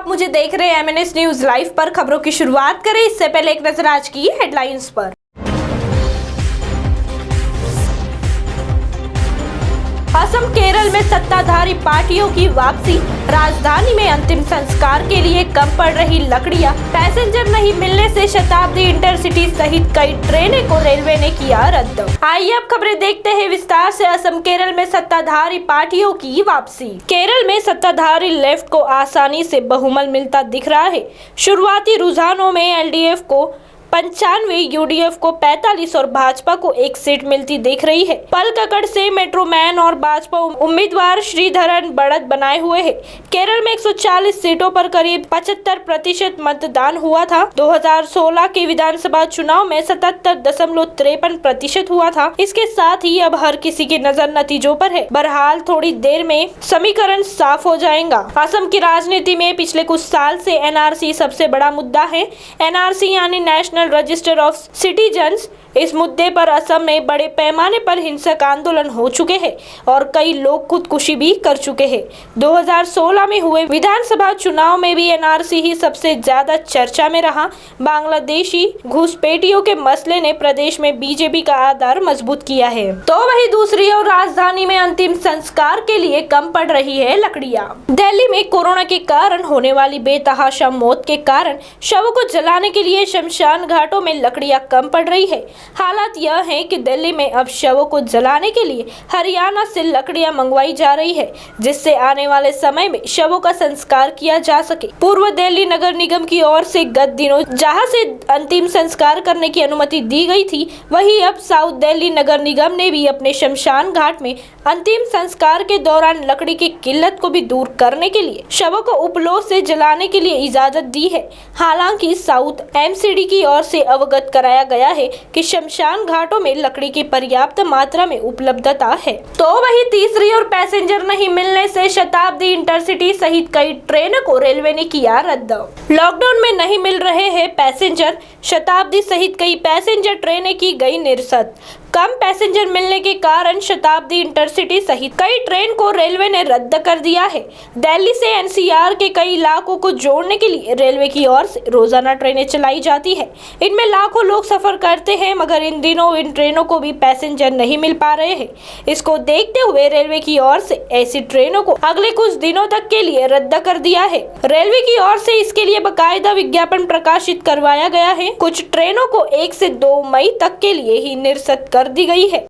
मुझे देख रहे हैं एमएनएस न्यूज लाइव पर। खबरों की शुरुआत करें इससे पहले एक नजर आज की हेडलाइंस पर। असम केरल में सत्ताधारी पार्टियों की वापसी, राजधानी में अंतिम संस्कार के लिए कम पड़ रही लकड़ियां, पैसेंजर नहीं मिलने से शताब्दी इंटरसिटी सहित कई ट्रेनें को रेलवे ने किया रद्द। आइए अब खबरें देखते हैं विस्तार से। असम केरल में सत्ताधारी पार्टियों की वापसी। केरल में सत्ताधारी लेफ्ट को आसानी से बहुमत मिलता दिख रहा है। शुरुआती रुझानों में एलडीएफ को 95, यूडीएफ को 45 और भाजपा को 1 सीट मिलती दिख रही है। पलक्कड़ से मेट्रोमैन और भाजपा उम्मीदवार श्रीधरन बढ़त बनाए हुए हैं। केरल में 140 सीटों पर करीब 75% मतदान हुआ था। 2016 के विधानसभा चुनाव में 77.53% हुआ था। इसके साथ ही अब हर किसी की नजर नतीजों पर है। बहरहाल थोड़ी देर में समीकरण साफ हो जाएगा। असम की राजनीति में पिछले कुछ साल से एनआरसी सबसे बड़ा मुद्दा है। एनआरसी यानी नेशनल रजिस्टर ऑफ सिटीजन्स। इस मुद्दे पर असम में बड़े पैमाने पर हिंसक आंदोलन हो चुके हैं और कई लोग खुदकुशी भी कर चुके हैं। 2016 में हुए विधानसभा चुनाव में भी एनआरसी ही सबसे ज्यादा चर्चा में रहा। बांग्लादेशी घुसपैठियों के मसले ने प्रदेश में बीजेपी का आधार मजबूत किया है। तो वही दूसरी ओर राजधानी में अंतिम संस्कार के लिए कम पड़ रही है लकड़ियां। दिल्ली में कोरोना के कारण होने वाली बेतहाशा मौत के कारण शवों को जलाने के लिए शमशान घाटों में लकड़ियां कम पड़ रही है। हालात यह है कि दिल्ली में अब शवों को जलाने के लिए हरियाणा से लकड़ियां मंगवाई जा रही है, जिससे आने वाले समय में शवों का संस्कार किया जा सके। पूर्व दिल्ली नगर निगम की ओर से गत दिनों जहां से अंतिम संस्कार करने की अनुमति दी गई थी, वहीं अब साउथ दिल्ली नगर निगम ने भी अपने शमशान घाट में अंतिम संस्कार के दौरान लकड़ी की किल्लत को भी दूर करने के लिए शवों को उपलों से जलाने के लिए इजाजत दी है। हालांकि साउथ एमसीडी की ओर से अवगत कराया गया है कि शमशान घाटों में लकड़ी की पर्याप्त मात्रा में उपलब्धता है। तो वही तीसरी ओर पैसेंजर नहीं मिलने से शताब्दी इंटरसिटी सहित कई ट्रेनों को रेलवे ने किया रद्द। लॉकडाउन में नहीं मिल रहे हैं पैसेंजर, शताब्दी सहित कई पैसेंजर ट्रेनें की गई निरस्त। कम पैसेंजर मिलने के कारण शताब्दी इंटरसिटी सहित कई ट्रेन को रेलवे ने रद्द कर दिया है। दिल्ली से एनसीआर के कई इलाकों को जोड़ने के लिए रेलवे की ओर से रोजाना ट्रेनें चलाई जाती है। इनमें लाखों लोग सफर करते हैं, मगर इन दिनों इन ट्रेनों को भी पैसेंजर नहीं मिल पा रहे हैं। इसको देखते हुए रेलवे की ओर से ऐसी ट्रेनों को अगले कुछ दिनों तक के लिए रद्द कर दिया है। रेलवे की ओर से इसके लिए बाकायदा विज्ञापन प्रकाशित करवाया गया है। कुछ ट्रेनों को 1 से 2 मई तक के लिए ही निरस्त कर दी गई है।